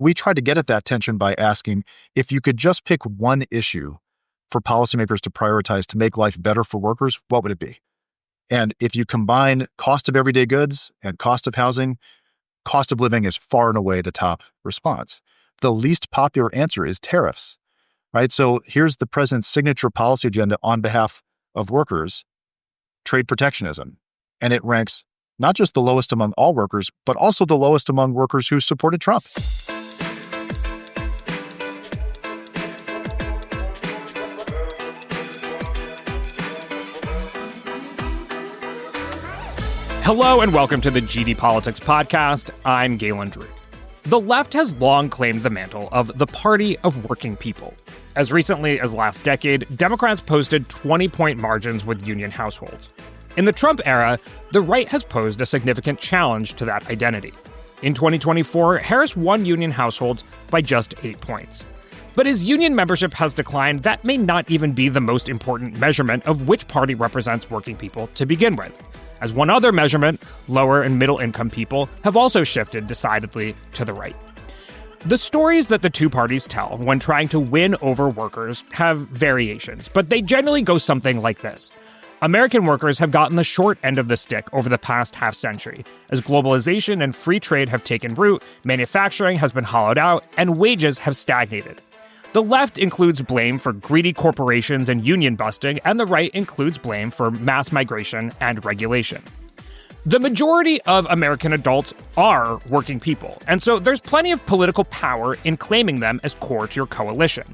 we try to get at that tension by asking, if you could just pick one issue for policymakers to prioritize to make life better for workers, what would it be? And if you combine cost of everyday goods and cost of housing, cost of living is far and away the top response. The least popular answer is tariffs, right? So here's the president's signature policy agenda on behalf of workers, trade protectionism. And it ranks not just the lowest among all workers, but also the lowest among workers who supported Trump. Hello and welcome to the GD Politics Podcast. I'm Galen Drew. The left has long claimed the mantle of the party of working people. As recently as last decade, Democrats posted 20-point margins with union households. In the Trump era, the right has posed a significant challenge to that identity. In 2024, Harris won union households by just 8 points. But as union membership has declined, that may not even be the most important measurement of which party represents working people to begin with. As one other measurement, lower and middle income people have also shifted decidedly to the right. The stories that the two parties tell when trying to win over workers have variations, but they generally go something like this. American workers have gotten the short end of the stick over the past half century. As globalization and free trade have taken root, manufacturing has been hollowed out, and wages have stagnated. The left includes blame for greedy corporations and union busting, and the right includes blame for mass migration and regulation. The majority of American adults are working people, and so there's plenty of political power in claiming them as core to your coalition.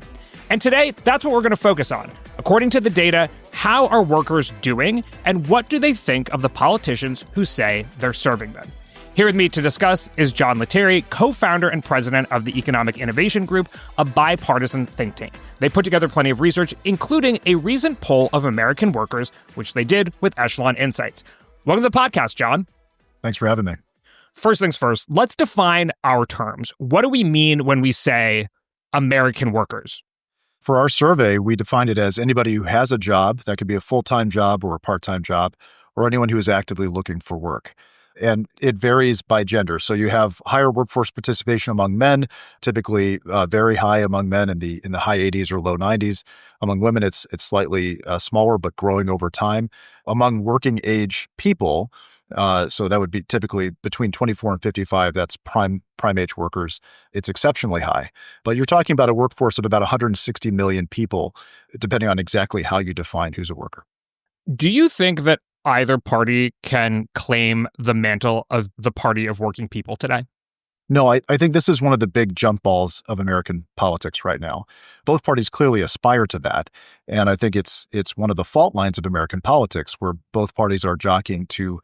And today, that's what we're going to focus on. According to the data, how are workers doing, and what do they think of the politicians who say they're serving them? Here with me to discuss is John Lettieri, co-founder and president of the Economic Innovation Group, a bipartisan think tank. They put together plenty of research, including a recent poll of American workers, which they did with Echelon Insights. Welcome to the podcast, John. Thanks for having me. First things first, let's define our terms. What do we mean when we say American workers? For our survey, we defined it as anybody who has a job, that could be a full-time job or a part-time job, or anyone who is actively looking for work. And it varies by gender. So you have higher workforce participation among men, typically very high among men in the high 80s or low 90s. Among women, it's slightly smaller, but growing over time. Among working age people, so that would be typically between 24 and 55, that's prime age workers, it's exceptionally high. But you're talking about a workforce of about 160 million people, depending on exactly how you define who's a worker. Do you think that either party can claim the mantle of the party of working people today? No, I think this is one of the big jump balls of American politics right now. Both parties clearly aspire to that. And I think it's one of the fault lines of American politics where both parties are jockeying to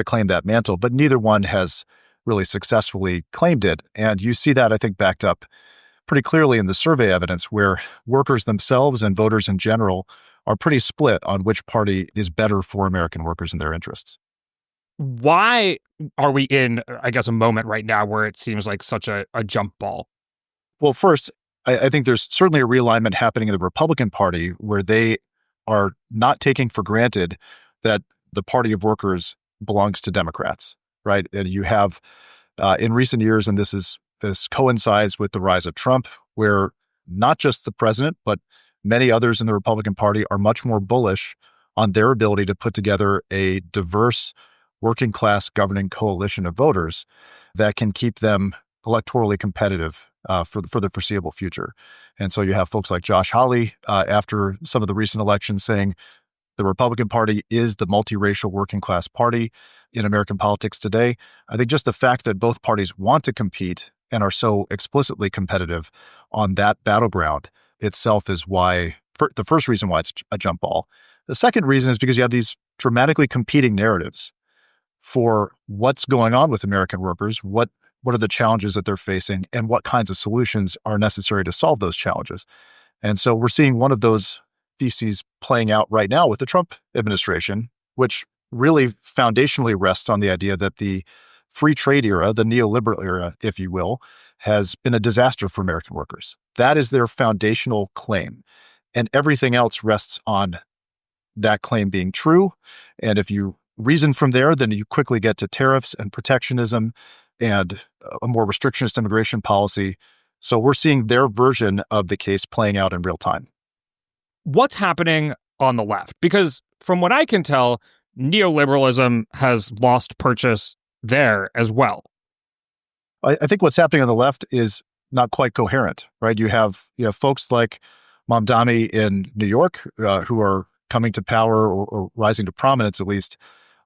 claim that mantle, but neither one has really successfully claimed it. And you see that, I think, backed up pretty clearly in the survey evidence where workers themselves and voters in general are pretty split on which party is better for American workers and their interests. Why are we in, I guess, a moment right now where it seems like such a jump ball? Well, first, I think there's certainly a realignment happening in the Republican Party where they are not taking for granted that the party of workers belongs to Democrats, right? And you have in recent years, and this coincides with the rise of Trump, where not just the president, but many others in the Republican Party are much more bullish on their ability to put together a diverse working class governing coalition of voters that can keep them electorally competitive for the foreseeable future. And so you have folks like Josh Hawley after some of the recent elections saying the Republican Party is the multiracial working class party in American politics today. I think just the fact that both parties want to compete and are so explicitly competitive on that battleground itself is why, the first reason why it's a jump ball. The second reason is because you have these dramatically competing narratives for what's going on with American workers, what are the challenges that they're facing, and what kinds of solutions are necessary to solve those challenges. And so we're seeing one of those theses playing out right now with the Trump administration, which really foundationally rests on the idea that the free trade era, the neoliberal era, if you will, has been a disaster for American workers. That is their foundational claim. And everything else rests on that claim being true. And if you reason from there, then you quickly get to tariffs and protectionism and a more restrictionist immigration policy. So we're seeing their version of the case playing out in real time. What's happening on the left? Because from what I can tell, neoliberalism has lost purchase there as well. I think what's happening on the left is not quite coherent, right? You have folks like Mamdani in New York who are coming to power or rising to prominence, at least,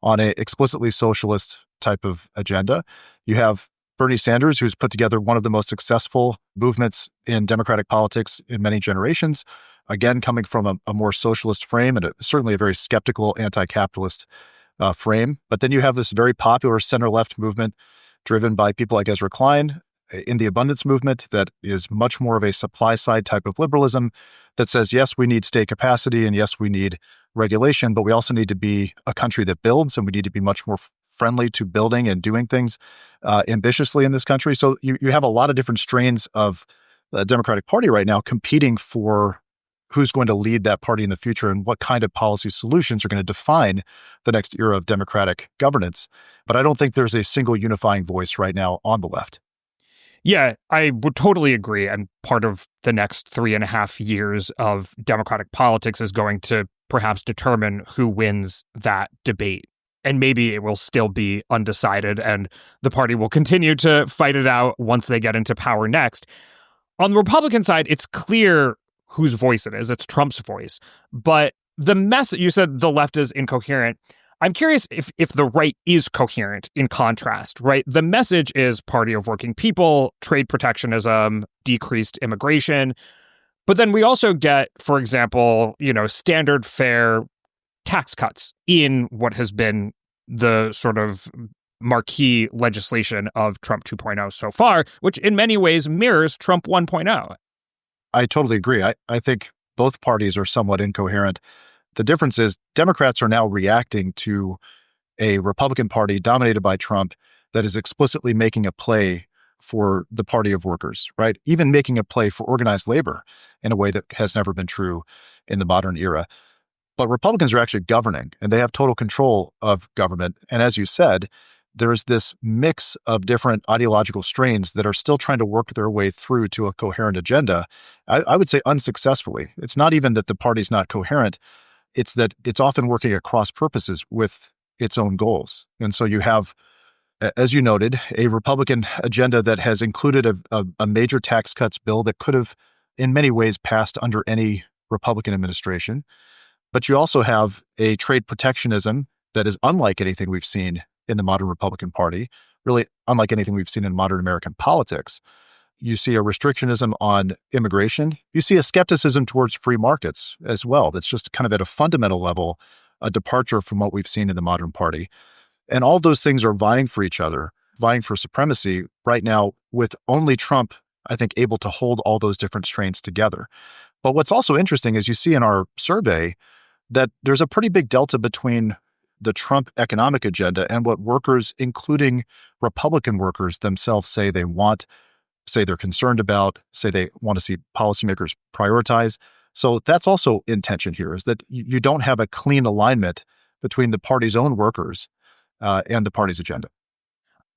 on a explicitly socialist type of agenda. You have Bernie Sanders, who's put together one of the most successful movements in Democratic politics in many generations, again, coming from a more socialist frame and certainly a very skeptical anti-capitalist frame. But then you have this very popular center-left movement driven by people like Ezra Klein in the abundance movement that is much more of a supply-side type of liberalism that says, yes, we need state capacity and yes, we need regulation, but we also need to be a country that builds and we need to be much more friendly to building and doing things ambitiously in this country. So you have a lot of different strains of the Democratic Party right now competing for who's going to lead that party in the future and what kind of policy solutions are going to define the next era of democratic governance. But I don't think there's a single unifying voice right now on the left. Yeah, I would totally agree. And part of the next 3.5 years of democratic politics is going to perhaps determine who wins that debate. And maybe it will still be undecided and the party will continue to fight it out once they get into power next. On the Republican side, it's clear whose voice it is. It's Trump's voice. But the message, you said the left is incoherent. I'm curious if the right is coherent in contrast, right? The message is party of working people, trade protectionism, decreased immigration. But then we also get, for example, standard fare tax cuts in what has been the sort of marquee legislation of Trump 2.0 so far, which in many ways mirrors Trump 1.0. I totally agree. I think both parties are somewhat incoherent. The difference is Democrats are now reacting to a Republican Party dominated by Trump that is explicitly making a play for the party of workers, right? Even making a play for organized labor in a way that has never been true in the modern era. But Republicans are actually governing and they have total control of government. And as you said, there's this mix of different ideological strains that are still trying to work their way through to a coherent agenda. I would say unsuccessfully. It's not even that the party's not coherent. It's that it's often working at cross purposes with its own goals. And so you have, as you noted, a Republican agenda that has included a major tax cuts bill that could have in many ways passed under any Republican administration. But you also have a trade protectionism that is unlike anything we've seen in the modern Republican Party, really unlike anything we've seen in modern American politics. You see a restrictionism on immigration. You see a skepticism towards free markets as well. That's just kind of at a fundamental level, a departure from what we've seen in the modern party. And all those things are vying for each other, vying for supremacy right now, with only Trump, I think, able to hold all those different strains together. But what's also interesting is you see in our survey that there's a pretty big delta between the Trump economic agenda and what workers, including Republican workers themselves, say they want, say they're concerned about, say they want to see policymakers prioritize. So that's also in tension here, is that you don't have a clean alignment between the party's own workers and the party's agenda.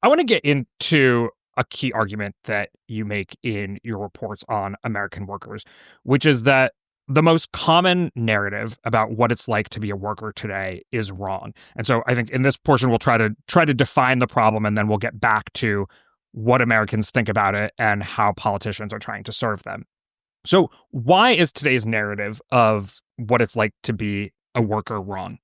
I want to get into a key argument that you make in your reports on American workers, which is that the most common narrative about what it's like to be a worker today is wrong. And so I think in this portion, we'll try to define the problem, and then we'll get back to what Americans think about it and how politicians are trying to serve them. So why is today's narrative of what it's like to be a worker wrong?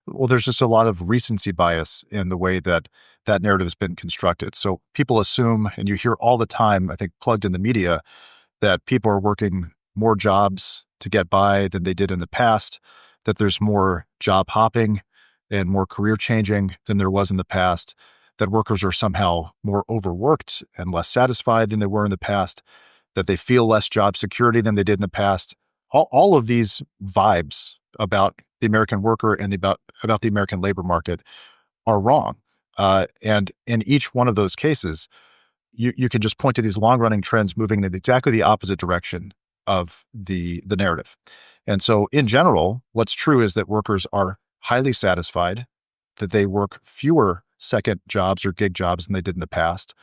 Well, there's just a lot of recency bias in the way that that narrative has been constructed. So people assume, and you hear all the time, I think plugged in the media, that people are working more jobs to get by than they did in the past, that there's more job hopping and more career changing than there was in the past, that workers are somehow more overworked and less satisfied than they were in the past, that they feel less job security than they did in the past. All of these vibes about the American worker and about the American labor market are wrong. And in each one of those cases, you can just point to these long-running trends moving in exactly the opposite direction of the narrative. And so in general, what's true is that workers are highly satisfied, that they work fewer second jobs or gig jobs than they did in the past.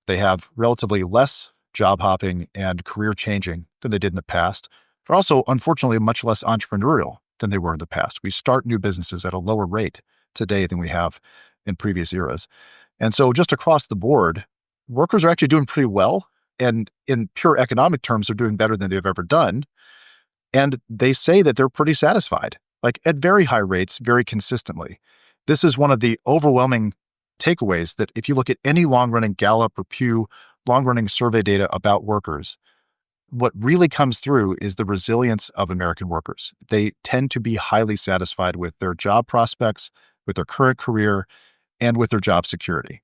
They have relatively less job hopping and career changing than they did in the past. They're also, unfortunately, much less entrepreneurial than they were in the past. We start new businesses at a lower rate today than we have in previous eras. And so just across the board, workers are actually doing pretty well. And in pure economic terms, they're doing better than they've ever done. And they say that they're pretty satisfied, like at very high rates, very consistently. This is one of the overwhelming takeaways that if you look at any long-running Gallup or Pew long-running survey data about workers, what really comes through is the resilience of American workers. They tend to be highly satisfied with their job prospects, with their current career, and with their job security.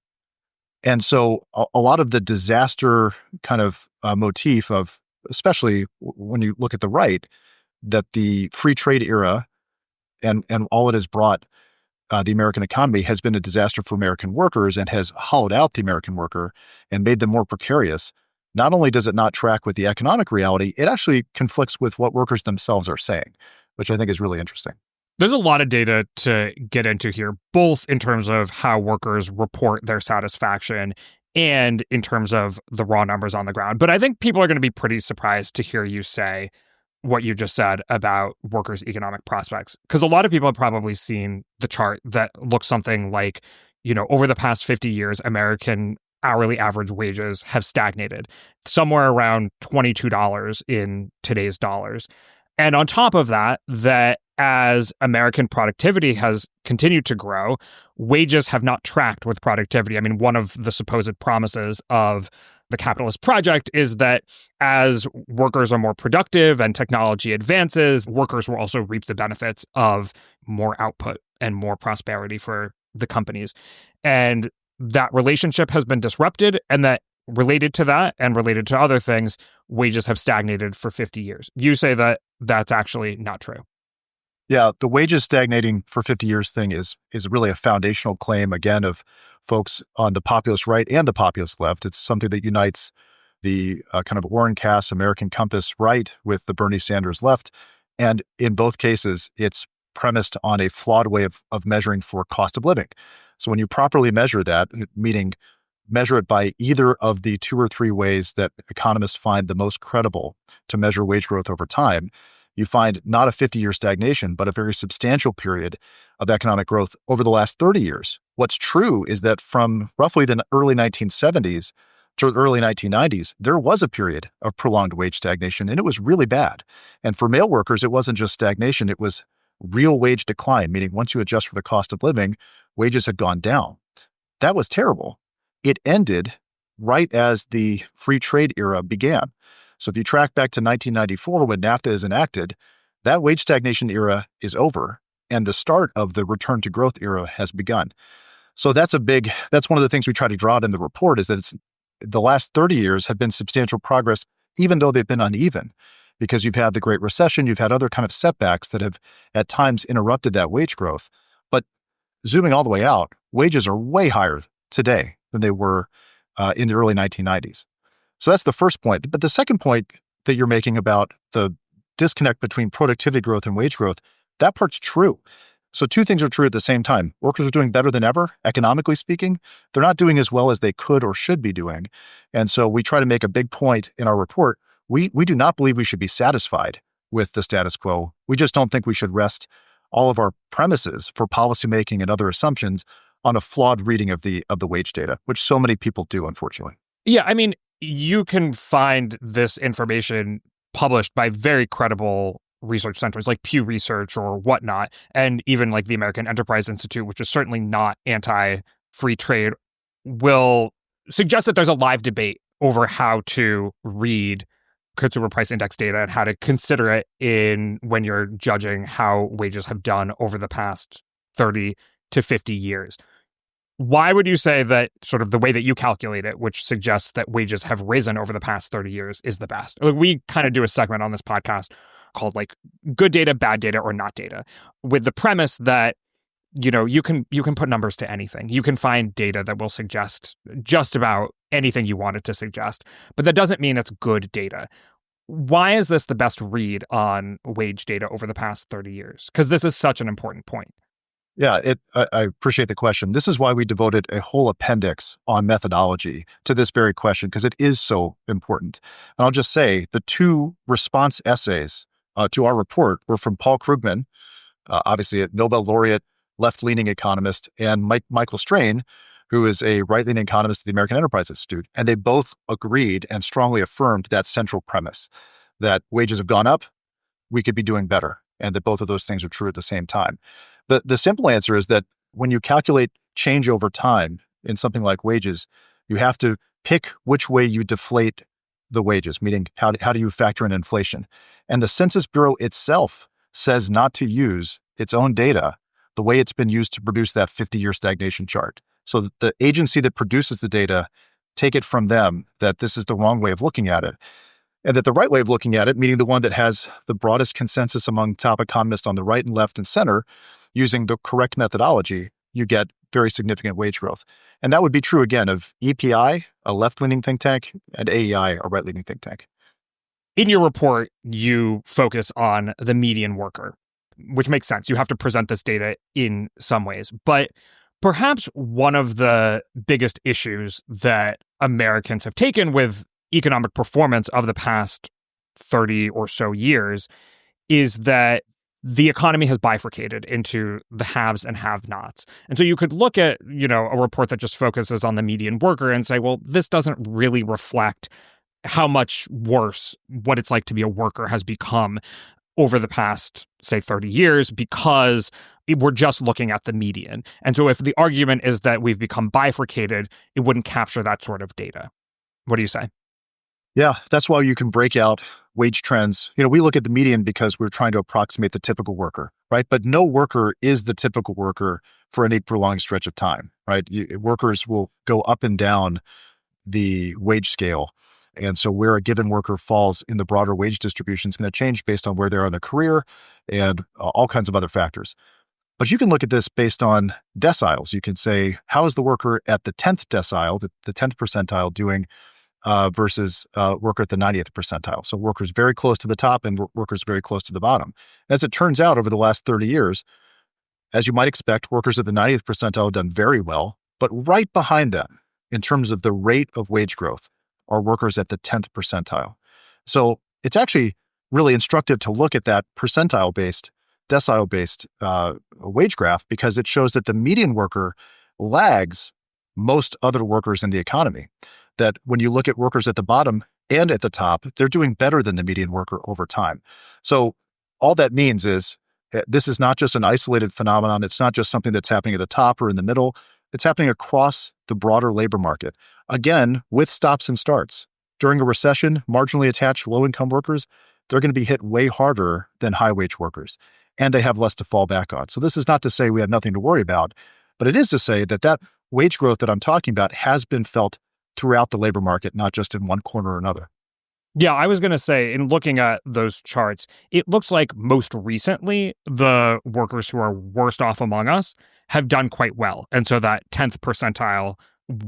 And so a lot of the disaster kind of motif of, especially when you look at the right, that the free trade era and all it has brought the American economy has been a disaster for American workers and has hollowed out the American worker and made them more precarious. Not only does it not track with the economic reality, it actually conflicts with what workers themselves are saying, which I think is really interesting. There's a lot of data to get into here, both in terms of how workers report their satisfaction and in terms of the raw numbers on the ground. But I think people are going to be pretty surprised to hear you say what you just said about workers' economic prospects. Because a lot of people have probably seen the chart that looks something like, over the past 50 years, American hourly average wages have stagnated somewhere around $22 in today's dollars. And on top of that, that as American productivity has continued to grow, wages have not tracked with productivity. I mean, one of the supposed promises of the capitalist project is that as workers are more productive and technology advances, workers will also reap the benefits of more output and more prosperity for the companies. And that relationship has been disrupted, and that related to that and related to other things, wages have stagnated for 50 years. You say that that's actually not true. Yeah, the wages stagnating for 50 years thing is really a foundational claim, again, of folks on the populist right and the populist left. It's something that unites the kind of Warren Cass American compass right with the Bernie Sanders left. And in both cases, it's premised on a flawed way of measuring for cost of living. So when you properly measure that, meaning measure it by either of the two or three ways that economists find the most credible to measure wage growth over time, you find not a 50-year stagnation, but a very substantial period of economic growth over the last 30 years. What's true is that from roughly the early 1970s to the early 1990s, there was a period of prolonged wage stagnation, and it was really bad. And for male workers, it wasn't just stagnation, it was real wage decline, meaning once you adjust for the cost of living, wages had gone down. That was terrible. It ended right as the free trade era began. So if you track back to 1994 when NAFTA is enacted, that wage stagnation era is over and the start of the return to growth era has begun. So that's one of the things we try to draw out in the report is that the last 30 years have been substantial progress, even though they've been uneven, because you've had the Great Recession, you've had other kind of setbacks that have at times interrupted that wage growth. But zooming all the way out, wages are way higher today than they were in the early 1990s. So that's the first point. But the second point that you're making about the disconnect between productivity growth and wage growth, that part's true. So two things are true at the same time. Workers are doing better than ever, economically speaking. They're not doing as well as they could or should be doing. And so we try to make a big point in our report. We do not believe we should be satisfied with the status quo. We just don't think we should rest all of our premises for policymaking and other assumptions on a flawed reading of the wage data, which so many people do, unfortunately. Yeah, I mean, you can find this information published by very credible research centers like Pew Research or whatnot, and even like the American Enterprise Institute, which is certainly not anti-free trade, will suggest that there's a live debate over how to read consumer price index data and how to consider it when you're judging how wages have done over the past 30 to 50 years. Why would you say that sort of the way that you calculate it, which suggests that wages have risen over the past 30 years, is the best? Like, we kind of do a segment on this podcast called like good data, bad data, or not data, with the premise that, you can put numbers to anything. You can find data that will suggest just about anything you want it to suggest, but that doesn't mean it's good data. Why is this the best read on wage data over the past 30 years? Because this is such an important point. Yeah, I appreciate the question. This is why we devoted a whole appendix on methodology to this very question, because it is so important. And I'll just say the two response essays to our report were from Paul Krugman, obviously a Nobel laureate, left-leaning economist, and Michael Strain, who is a right-leaning economist at the American Enterprise Institute. And they both agreed and strongly affirmed that central premise that wages have gone up, we could be doing better, and that both of those things are true at the same time. The simple answer is that when you calculate change over time in something like wages, you have to pick which way you deflate the wages, meaning how do you factor in inflation? And the Census Bureau itself says not to use its own data the way it's been used to produce that 50-year stagnation chart. So that the agency that produces the data, take it from them that this is the wrong way of looking at it. And that the right way of looking at it, meaning the one that has the broadest consensus among top economists on the right and left and center, using the correct methodology, you get very significant wage growth. And that would be true, again, of EPI, a left-leaning think tank, and AEI, a right-leaning think tank. In your report, you focus on the median worker, which makes sense. You have to present this data in some ways. But perhaps one of the biggest issues that Americans have taken with economic performance of the past 30 or so years is that the economy has bifurcated into the haves and have-nots. And so you could look at, a report that just focuses on the median worker and say, well, this doesn't really reflect how much worse what it's like to be a worker has become over the past, say, 30 years, because we're just looking at the median. And so if the argument is that we've become bifurcated, it wouldn't capture that sort of data. What do you say? Yeah, that's why you can break out wage trends. We look at the median because we're trying to approximate the typical worker, right? But no worker is the typical worker for any prolonged stretch of time, right? Workers will go up and down the wage scale. And so where a given worker falls in the broader wage distribution is going to change based on where they are in their career and all kinds of other factors. But you can look at this based on deciles. You can say, how is the worker at the 10th decile, the 10th percentile doing versus worker at the 90th percentile. So workers very close to the top and workers very close to the bottom. As it turns out, over the last 30 years, as you might expect, workers at the 90th percentile have done very well. But right behind them, in terms of the rate of wage growth, are workers at the 10th percentile. So it's actually really instructive to look at that percentile-based, decile-based wage graph, because it shows that the median worker lags most other workers in the economy. That when you look at workers at the bottom and at the top, they're doing better than the median worker over time. So all that means is this is not just an isolated phenomenon. It's not just something that's happening at the top or in the middle. It's happening across the broader labor market. Again, with stops and starts. During a recession, marginally attached low-income workers, they're going to be hit way harder than high-wage workers, and they have less to fall back on. So this is not to say we have nothing to worry about, but it is to say that wage growth that I'm talking about has been felt throughout the labor market, not just in one corner or another. Yeah, I was going to say, in looking at those charts, it looks like most recently, the workers who are worst off among us have done quite well. And so that 10th percentile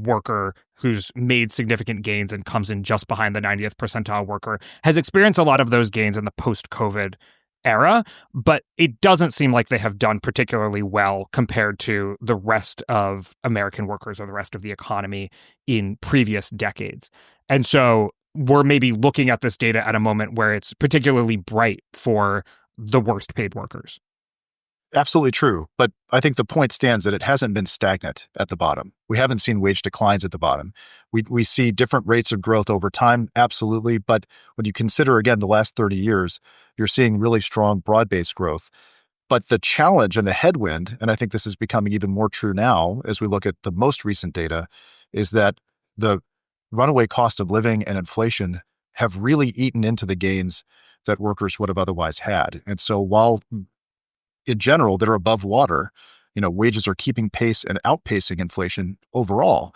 worker who's made significant gains and comes in just behind the 90th percentile worker has experienced a lot of those gains in the post-COVID era, but it doesn't seem like they have done particularly well compared to the rest of American workers or the rest of the economy in previous decades. And so we're maybe looking at this data at a moment where it's particularly bright for the worst paid workers. Absolutely true. But I think the point stands that it hasn't been stagnant at the bottom. We haven't seen wage declines at the bottom. We see different rates of growth over time, absolutely. But when you consider, again, the last 30 years, you're seeing really strong broad-based growth. But the challenge and the headwind, and I think this is becoming even more true now as we look at the most recent data, is that the runaway cost of living and inflation have really eaten into the gains that workers would have otherwise had. And so while in general, they're above water, wages are keeping pace and outpacing inflation overall.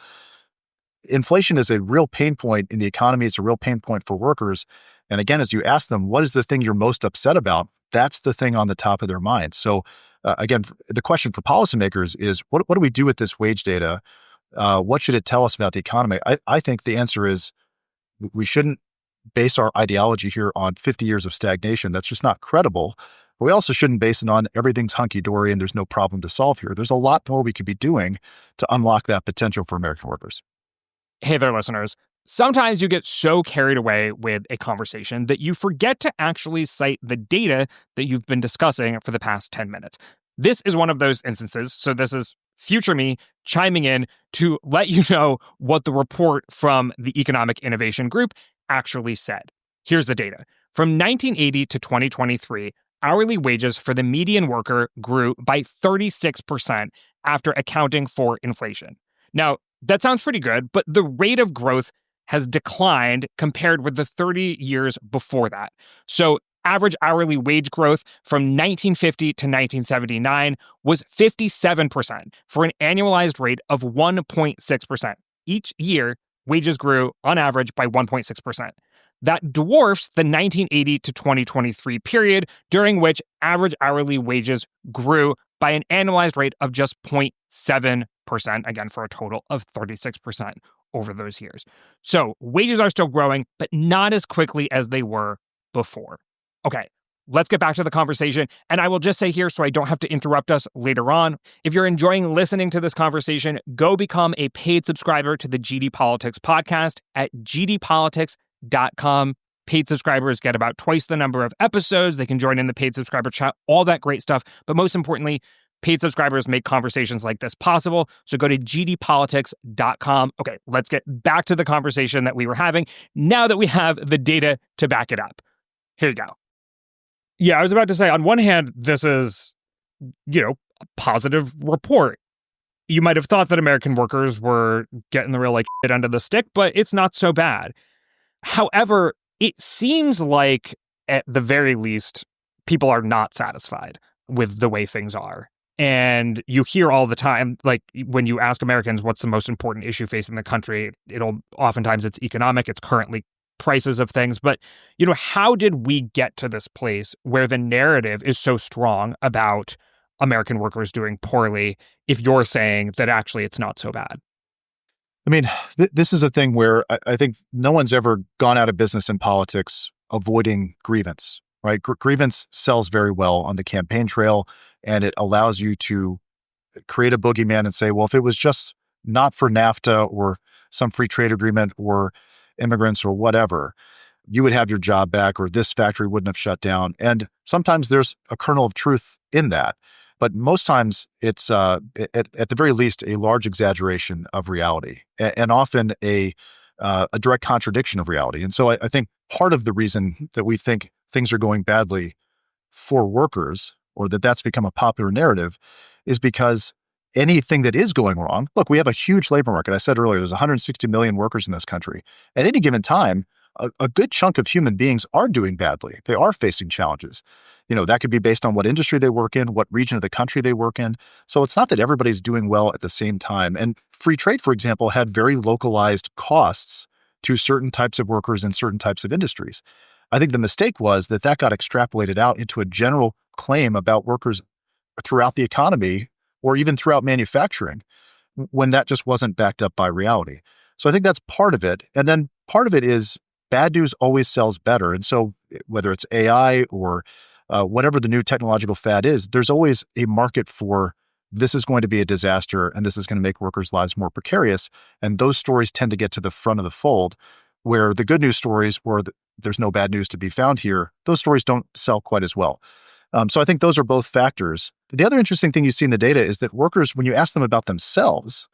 Inflation is a real pain point in the economy. It's a real pain point for workers. And again, as you ask them, what is the thing you're most upset about? That's the thing on the top of their mind. So again, the question for policymakers is, what do we do with this wage data? What should it tell us about the economy? I think the answer is we shouldn't base our ideology here on 50 years of stagnation. That's just not credible. But we also shouldn't base it on everything's hunky-dory and there's no problem to solve here. There's a lot more we could be doing to unlock that potential for American workers. Hey there, listeners. Sometimes you get so carried away with a conversation that you forget to actually cite the data that you've been discussing for the past 10 minutes. This is one of those instances, so this is future me chiming in to let you know what the report from the Economic Innovation Group actually said. Here's the data. From 1980 to 2023, hourly wages for the median worker grew by 36% after accounting for inflation. Now, that sounds pretty good, but the rate of growth has declined compared with the 30 years before that. So average hourly wage growth from 1950 to 1979 was 57% for an annualized rate of 1.6%. Each year, wages grew on average by 1.6%. That dwarfs the 1980 to 2023 period, during which average hourly wages grew by an annualized rate of just 0.7%, again, for a total of 36% over those years. So wages are still growing, but not as quickly as they were before. Okay, let's get back to the conversation. And I will just say here, so I don't have to interrupt us later on, if you're enjoying listening to this conversation, go become a paid subscriber to the GD Politics podcast at gdpolitics.com. Paid subscribers get about twice the number of episodes. They can join in the paid subscriber chat, all that great stuff. But most importantly, paid subscribers make conversations like this possible. So go to gdpolitics.com. Okay, let's get back to the conversation that we were having now that we have the data to back it up. Here you go. Yeah, I was about to say, on one hand, this is, a positive report. You might have thought that American workers were getting the real shit under the stick, but it's not so bad. However, it seems like, at the very least, people are not satisfied with the way things are. And you hear all the time, like when you ask Americans what's the most important issue facing the country, oftentimes it's economic, it's currently prices of things. But, how did we get to this place where the narrative is so strong about American workers doing poorly if you're saying that actually it's not so bad? I mean, this is a thing where I think no one's ever gone out of business in politics avoiding grievance, right? Grievance sells very well on the campaign trail, and it allows you to create a boogeyman and say, well, if it was just not for NAFTA or some free trade agreement or immigrants or whatever, you would have your job back or this factory wouldn't have shut down. And sometimes there's a kernel of truth in that. But most times it's, at the very least, a large exaggeration of reality and often a direct contradiction of reality. And so I think part of the reason that we think things are going badly for workers, or that that's become a popular narrative, is because anything that is going wrong, look, we have a huge labor market. I said earlier, there's 160 million workers in this country. At any given time, a good chunk of human beings are doing badly. They are facing challenges. That could be based on what industry they work in, what region of the country they work in. So it's not that everybody's doing well at the same time. And free trade, for example, had very localized costs to certain types of workers in certain types of industries. I think the mistake was that got extrapolated out into a general claim about workers throughout the economy or even throughout manufacturing, when that just wasn't backed up by reality. So I think that's part of it. And then part of it is bad news always sells better. And so whether it's AI or whatever the new technological fad is, there's always a market for this is going to be a disaster and this is going to make workers' lives more precarious. And those stories tend to get to the front of the fold, where the good news stories where there's no bad news to be found here, those stories don't sell quite as well. So I think those are both factors. The other interesting thing you see in the data is that workers, when you ask them about themselves,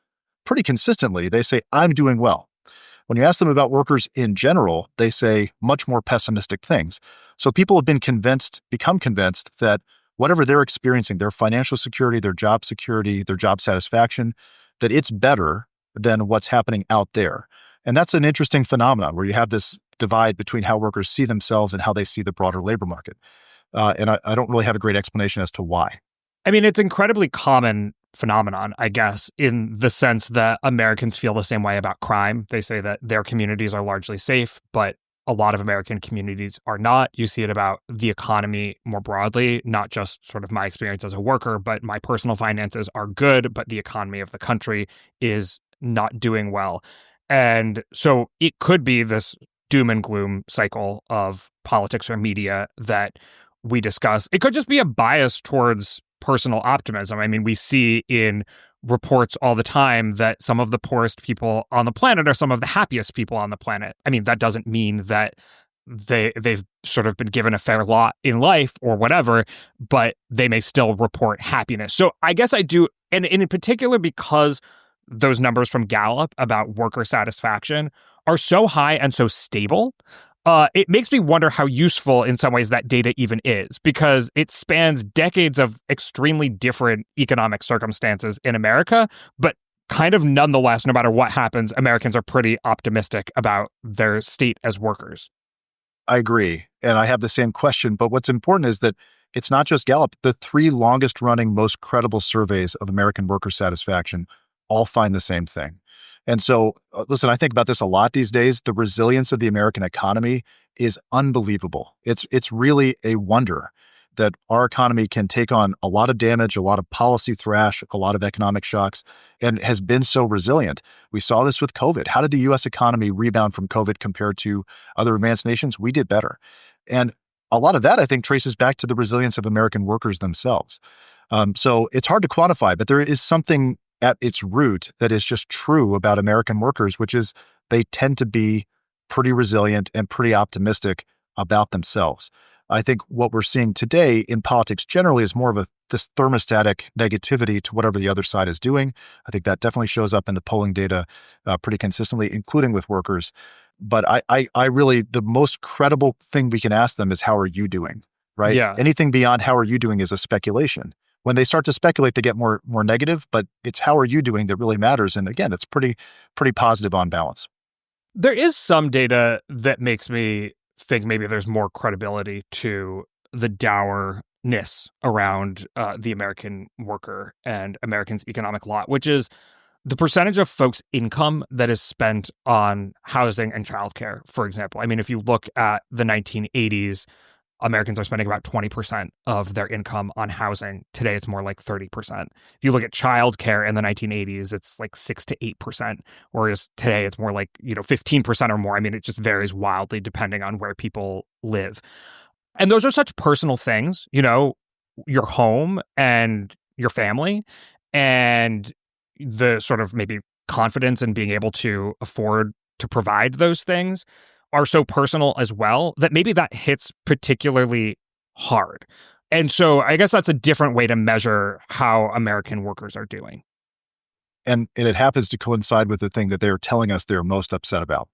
pretty consistently, they say, I'm doing well. When you ask them about workers in general, they say much more pessimistic things. So people have become convinced that whatever they're experiencing, their financial security, their job satisfaction, that it's better than what's happening out there. And that's an interesting phenomenon where you have this divide between how workers see themselves and how they see the broader labor market. And I don't really have a great explanation as to why. I mean, it's incredibly common phenomenon, I guess, in the sense that Americans feel the same way about crime. They say that their communities are largely safe, but a lot of American communities are not. You see it about the economy more broadly, not just sort of my experience as a worker, but my personal finances are good, but the economy of the country is not doing well. And so it could be this doom and gloom cycle of politics or media that we discuss. It could just be a bias towards personal optimism. I mean, we see in reports all the time that some of the poorest people on the planet are some of the happiest people on the planet. I mean, that doesn't mean that they've sort of been given a fair lot in life or whatever, but they may still report happiness. So I guess I do, and in particular because those numbers from Gallup about worker satisfaction are so high and so stable, it makes me wonder how useful in some ways that data even is, because it spans decades of extremely different economic circumstances in America, but kind of nonetheless, no matter what happens, Americans are pretty optimistic about their state as workers. I agree. And I have the same question. But what's important is that it's not just Gallup. The three longest running, most credible surveys of American worker satisfaction all find the same thing. And so, listen, I think about this a lot these days. The resilience of the American economy is unbelievable. It's really a wonder that our economy can take on a lot of damage, a lot of policy thrash, a lot of economic shocks, and has been so resilient. We saw this with COVID. How did the U.S. economy rebound from COVID compared to other advanced nations? We did better. And a lot of that, I think, traces back to the resilience of American workers themselves. So it's hard to quantify, but there is something at its root that is just true about American workers, which is they tend to be pretty resilient and pretty optimistic about themselves. I think what we're seeing today in politics generally is more of this thermostatic negativity to whatever the other side is doing. I think that definitely shows up in the polling data pretty consistently, including with workers. But I really, the most credible thing we can ask them is, how are you doing, right? Yeah. Anything beyond how are you doing is a speculation. When they start to speculate, they get more negative, but it's how are you doing that really matters. And again, it's pretty positive on balance. There is some data that makes me think maybe there's more credibility to the dourness around the American worker and Americans' economic lot, which is the percentage of folks' income that is spent on housing and childcare, for example. I mean, if you look at the 1980s, Americans are spending about 20% of their income on housing. Today, it's more like 30%. If you look at childcare in the 1980s, it's like 6 to 8%, whereas today it's more like, 15% or more. I mean, it just varies wildly depending on where people live. And those are such personal things, your home and your family and the sort of maybe confidence in being able to afford to provide those things are so personal as well that maybe that hits particularly hard. And so I guess that's a different way to measure how American workers are doing. And it happens to coincide with the thing that they're telling us they're most upset about: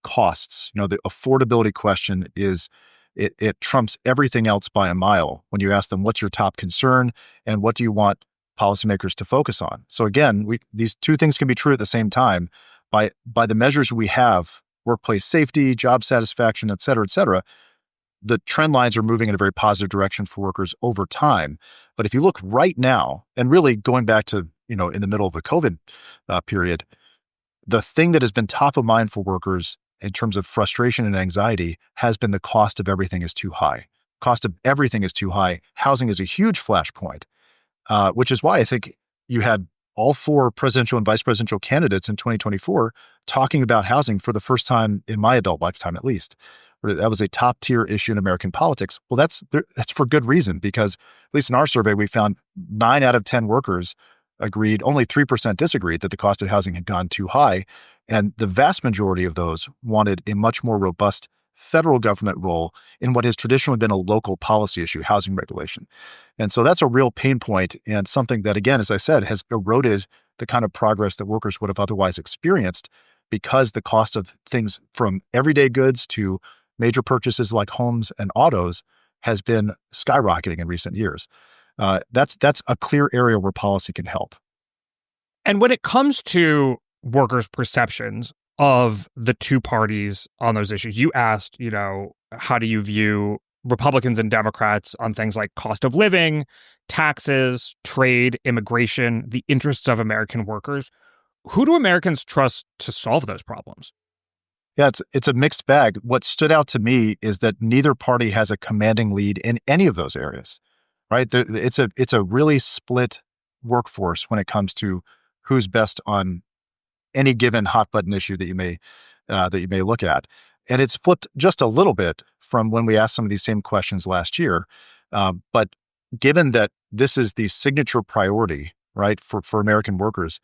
costs. The affordability question is, it trumps everything else by a mile when you ask them, what's your top concern and what do you want policymakers to focus on? So again, these two things can be true at the same time. By the measures we have, workplace safety, job satisfaction, et cetera, the trend lines are moving in a very positive direction for workers over time. But if you look right now, and really going back to, in the middle of the COVID period, the thing that has been top of mind for workers in terms of frustration and anxiety has been the cost of everything is too high. Cost of everything is too high. Housing is a huge flashpoint, which is why I think you had all four presidential and vice presidential candidates in 2024 talking about housing for the first time in my adult lifetime, at least. That was a top tier issue in American politics. Well, that's for good reason, because at least in our survey, we found 9 out of 10 workers agreed, only 3% disagreed that the cost of housing had gone too high. And the vast majority of those wanted a much more robust federal government role in what has traditionally been a local policy issue, housing regulation. And so that's a real pain point, and something that, again, as I said, has eroded the kind of progress that workers would have otherwise experienced, because the cost of things from everyday goods to major purchases like homes and autos has been skyrocketing in recent years. That's a clear area where policy can help. And when it comes to workers' perceptions of the two parties on those issues, you asked, how do you view Republicans and Democrats on things like cost of living, taxes, trade, immigration, the interests of American workers? Who do Americans trust to solve those problems? Yeah, it's a mixed bag. What stood out to me is that neither party has a commanding lead in any of those areas, right? It's a really split workforce when it comes to who's best on any given hot button issue that you may look at. And it's flipped just a little bit from when we asked some of these same questions last year. But given that this is the signature priority, right, for American workers,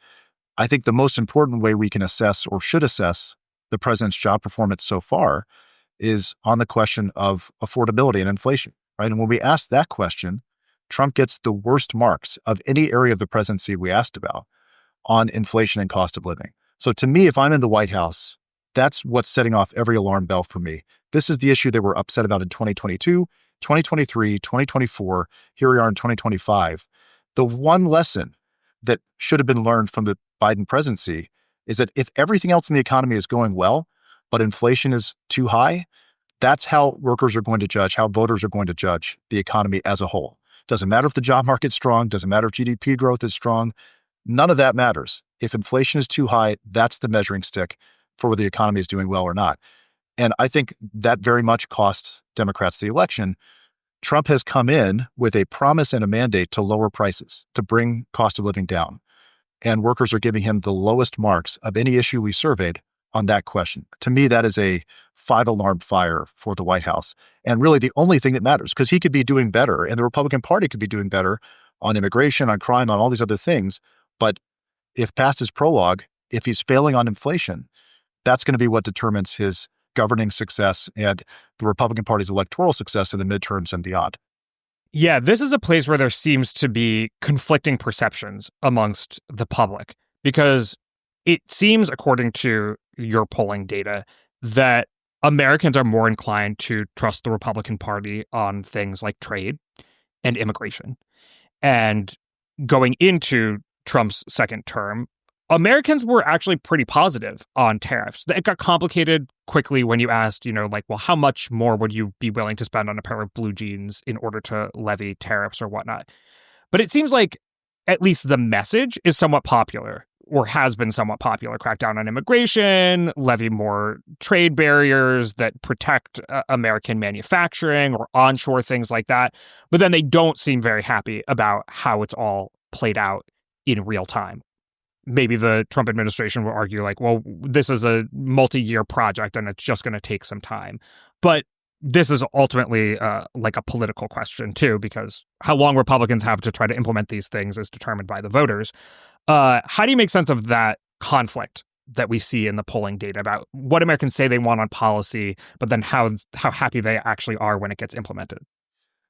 I think the most important way we can assess or should assess the president's job performance so far is on the question of affordability and inflation, right? And when we ask that question, Trump gets the worst marks of any area of the presidency we asked about on inflation and cost of living. So to me, if I'm in the White House, that's what's setting off every alarm bell for me. This is the issue they were upset about in 2022, 2023, 2024. Here we are in 2025. The one lesson that should have been learned from the Biden presidency is that if everything else in the economy is going well, but inflation is too high, that's how workers are going to judge, how voters are going to judge the economy as a whole. Doesn't matter if the job market's strong, doesn't matter if GDP growth is strong. None of that matters. If inflation is too high, that's the measuring stick for whether the economy is doing well or not. And I think that very much costs Democrats the election. Trump has come in with a promise and a mandate to lower prices, to bring cost of living down. And workers are giving him the lowest marks of any issue we surveyed on that question. To me, that is a 5-alarm fire for the White House. And really the only thing that matters, because he could be doing better and the Republican Party could be doing better on immigration, on crime, on all these other things. But if past his prologue, if he's failing on inflation, that's going to be what determines his governing success and the Republican Party's electoral success in the midterms and beyond. Yeah, this is a place where there seems to be conflicting perceptions amongst the public, because it seems, according to your polling data, that Americans are more inclined to trust the Republican Party on things like trade and immigration. And going into Trump's second term, Americans were actually pretty positive on tariffs. It got complicated quickly when you asked, well, how much more would you be willing to spend on a pair of blue jeans in order to levy tariffs or whatnot? But it seems like at least the message is somewhat popular, or has been somewhat popular. Crack down on immigration, levy more trade barriers that protect American manufacturing, or onshore things like that. But then they don't seem very happy about how it's all played out in real time. Maybe the Trump administration will argue well, this is a multi-year project and it's just going to take some time. But this is ultimately a political question too, because how long Republicans have to try to implement these things is determined by the voters. How do you make sense of that conflict that we see in the polling data about what Americans say they want on policy, but then how happy they actually are when it gets implemented?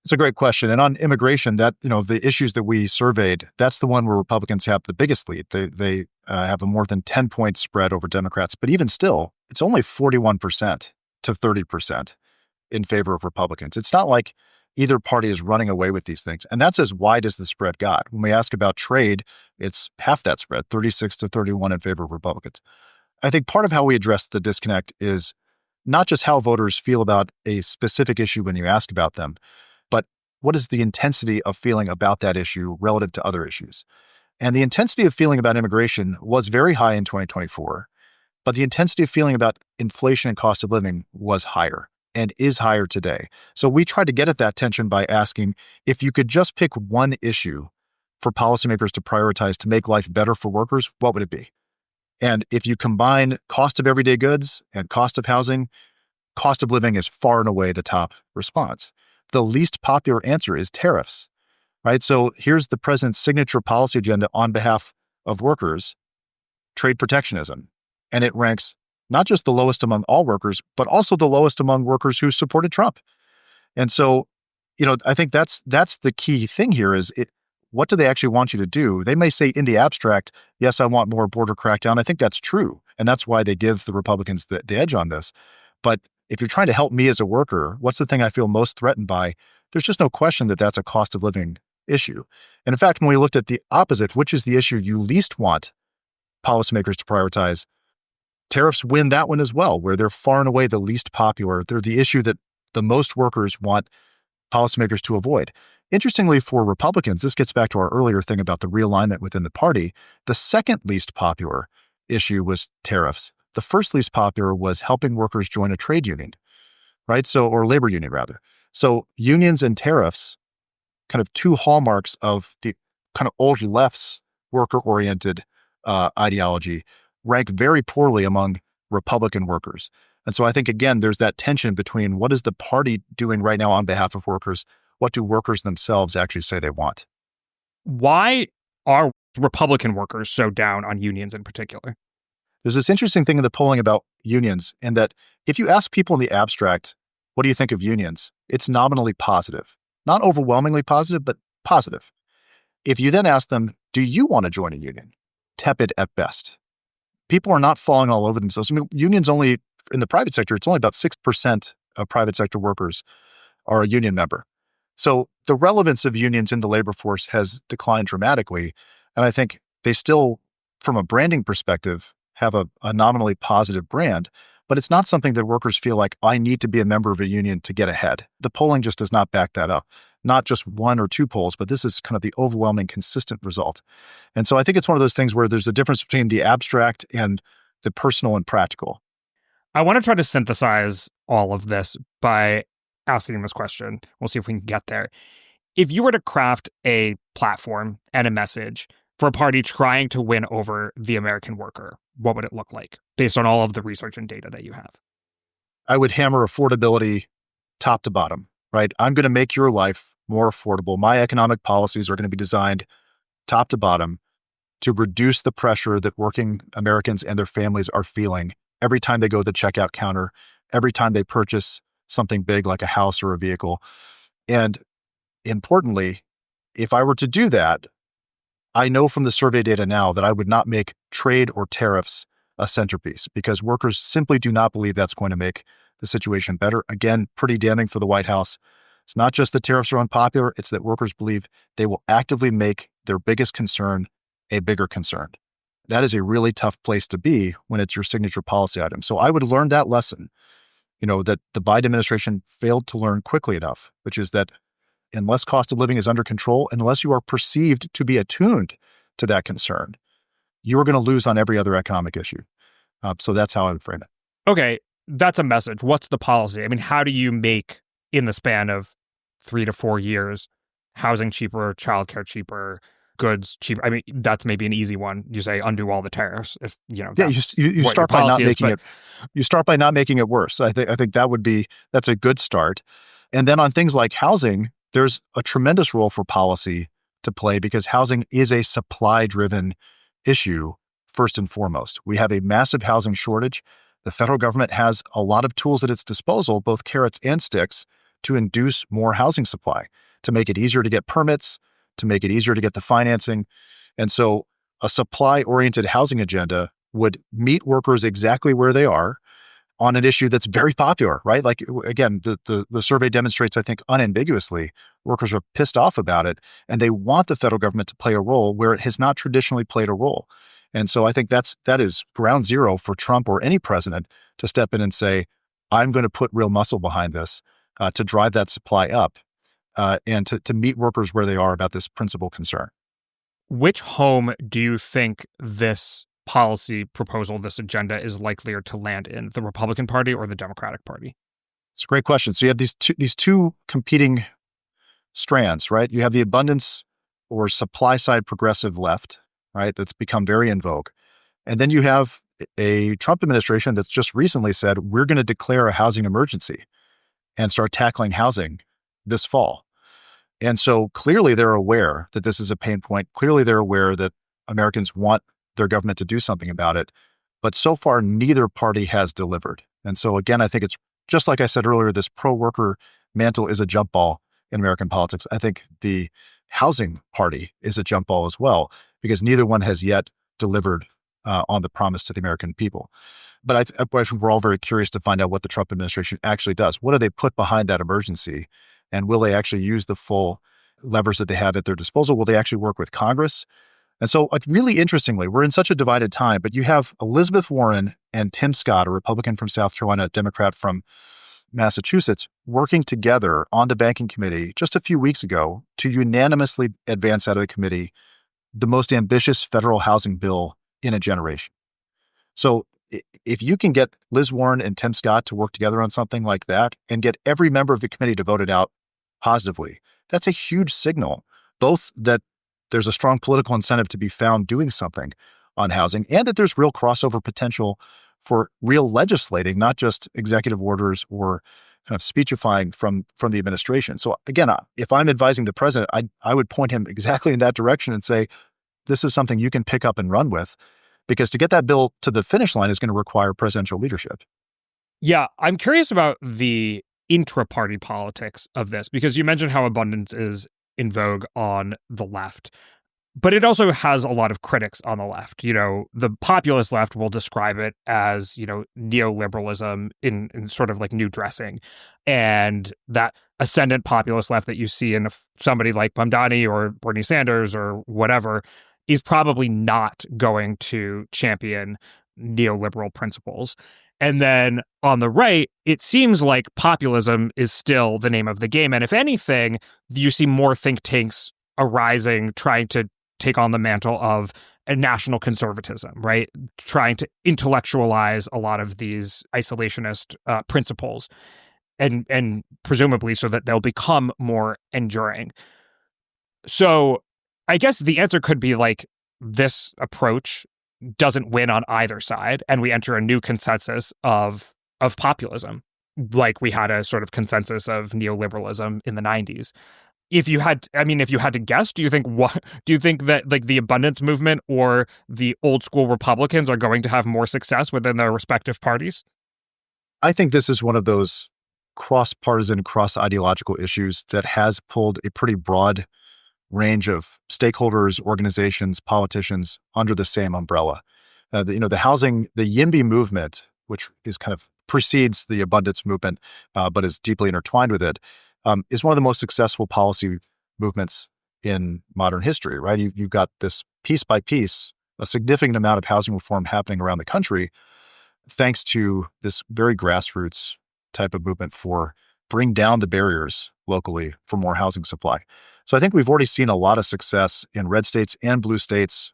It's a great question. And on immigration, that, the issues that we surveyed, that's the one where Republicans have the biggest lead. They have a more than 10-point spread over Democrats. But even still, it's only 41% to 30% in favor of Republicans. It's not like either party is running away with these things. And that's as wide as the spread got. When we ask about trade, it's half that spread, 36 to 31 in favor of Republicans. I think part of how we address the disconnect is not just how voters feel about a specific issue when you ask about them, but what is the intensity of feeling about that issue relative to other issues? And the intensity of feeling about immigration was very high in 2024, but the intensity of feeling about inflation and cost of living was higher and is higher today. So we tried to get at that tension by asking, if you could just pick one issue for policymakers to prioritize to make life better for workers, what would it be? And if you combine cost of everyday goods and cost of housing, cost of living is far and away the top response. The least popular answer is tariffs, right? So here's the president's signature policy agenda on behalf of workers, trade protectionism. And it ranks not just the lowest among all workers, but also the lowest among workers who supported Trump. And so, I think that's the key thing here is what do they actually want you to do? They may say in the abstract, yes, I want more border crackdown. I think that's true. And that's why they give the Republicans the edge on this. But if you're trying to help me as a worker, what's the thing I feel most threatened by? There's just no question that that's a cost of living issue. And in fact, when we looked at the opposite, which is the issue you least want policymakers to prioritize, tariffs win that one as well, where they're far and away the least popular. They're the issue that the most workers want policymakers to avoid. Interestingly, for Republicans, this gets back to our earlier thing about the realignment within the party. The second least popular issue was tariffs. The first least popular was helping workers join a trade union, right? Or labor union, rather. So unions and tariffs, kind of two hallmarks of the kind of old left's worker-oriented ideology, rank very poorly among Republican workers. And so I think, again, there's that tension between what is the party doing right now on behalf of workers? what do workers themselves actually say they want. Why are Republican workers so down on unions in particular? There's this interesting thing in the polling about unions, in that if you ask people in the abstract, what do you think of unions? It's nominally positive. Not overwhelmingly positive, but positive. If you then ask them, do you want to join a union? Tepid at best. People are not falling all over themselves. I mean, unions only, in the private sector, it's only about 6% of private sector workers are a union member. So the relevance of unions in the labor force has declined dramatically. And I think they still, from a branding perspective, have a nominally positive brand, but it's not something that workers feel like, I need to be a member of a union to get ahead. The polling just does not back that up. Not just one or two polls, but this is kind of the overwhelming consistent result. And so I think it's one of those things where there's a difference between the abstract and the personal and practical. I want to try to synthesize all of this by asking this question. We'll see if we can get there. If you were to craft a platform and a message for a party trying to win over the American worker, what would it look like based on all of the research and data that you have? I would hammer affordability top to bottom, right? I'm going to make your life more affordable. My economic policies are going to be designed top to bottom to reduce the pressure that working Americans and their families are feeling every time they go to the checkout counter, every time they purchase something big like a house or a vehicle. And importantly, if I were to do that, I know from the survey data now that I would not make trade or tariffs a centerpiece, because workers simply do not believe that's going to make the situation better. Again, pretty damning for the White House. It's not just that tariffs are unpopular, it's that workers believe they will actively make their biggest concern a bigger concern. That is a really tough place to be when it's your signature policy item. So I would learn that lesson, that the Biden administration failed to learn quickly enough, which is that unless cost of living is under control, unless you are perceived to be attuned to that concern, you are going to lose on every other economic issue. So that's how I would frame it. Okay, that's a message. What's the policy? I mean, how do you make, in the span of 3 to 4 years, housing cheaper, childcare cheaper, goods cheaper? I mean, that's maybe an easy one. You say undo all the tariffs. If you start by not making it. You start by not making it worse. I think that's a good start. And then on things like housing, there's a tremendous role for policy to play, because housing is a supply-driven issue first and foremost. We have a massive housing shortage. The federal government has a lot of tools at its disposal, both carrots and sticks, to induce more housing supply, to make it easier to get permits, to make it easier to get the financing. And so a supply-oriented housing agenda would meet workers exactly where they are on an issue that's very popular, right? Like, again, the survey demonstrates, I think, unambiguously, workers are pissed off about it, and they want the federal government to play a role where it has not traditionally played a role. And so I think that is ground zero for Trump or any president to step in and say, I'm going to put real muscle behind this to drive that supply up and to meet workers where they are about this principal concern. Which home do you think this policy proposal, this agenda, is likelier to land in, the Republican Party or the Democratic Party? It's a great question. So you have these two competing strands, right? You have the abundance or supply side progressive left, right? That's become very in vogue. And then you have a Trump administration that's just recently said, we're going to declare a housing emergency and start tackling housing this fall. And so clearly they're aware that this is a pain point. Clearly they're aware that Americans want their government to do something about it. But so far, neither party has delivered. And so again, I think it's just like I said earlier, this pro-worker mantle is a jump ball in American politics. I think the housing party is a jump ball as well, because neither one has yet delivered on the promise to the American people. But I think we're all very curious to find out what the Trump administration actually does. What do they put behind that emergency? And will they actually use the full levers that they have at their disposal? Will they actually work with Congress? And so, really interestingly, we're in such a divided time, but you have Elizabeth Warren and Tim Scott, a Republican from South Carolina, a Democrat from Massachusetts, working together on the banking committee just a few weeks ago to unanimously advance out of the committee the most ambitious federal housing bill in a generation. So if you can get Liz Warren and Tim Scott to work together on something like that and get every member of the committee to vote it out positively, that's a huge signal, both that there's a strong political incentive to be found doing something on housing, and that there's real crossover potential for real legislating, not just executive orders or kind of speechifying from the administration. So again, if I'm advising the president, I would point him exactly in that direction and say, this is something you can pick up and run with, because to get that bill to the finish line is going to require presidential leadership. Yeah, I'm curious about the intra-party politics of this, because you mentioned how abundance is in vogue on the left. But it also has a lot of critics on the left. The populist left will describe it as, neoliberalism in sort of like new dressing. And that ascendant populist left that you see in somebody like Mamdani or Bernie Sanders or whatever is probably not going to champion neoliberal principles. And then on the right, it seems like populism is still the name of the game. And if anything, you see more think tanks arising, trying to take on the mantle of a national conservatism, right? Trying to intellectualize a lot of these isolationist principles and presumably so that they'll become more enduring. So I guess the answer could be like this approach doesn't win on either side, and we enter a new consensus of populism, like we had a sort of consensus of neoliberalism in the 90s. If you had to guess, do you think that like the abundance movement or the old school Republicans are going to have more success within their respective parties? I think this is one of those cross-partisan, cross-ideological issues that has pulled a pretty broad range of stakeholders, organizations, politicians under the same umbrella. The YIMBY movement, which is kind of precedes the abundance movement, but is deeply intertwined with it, is one of the most successful policy movements in modern history, right? You've got this piece by piece, a significant amount of housing reform happening around the country, thanks to this very grassroots type of movement for bring down the barriers locally for more housing supply. So I think we've already seen a lot of success in red states and blue states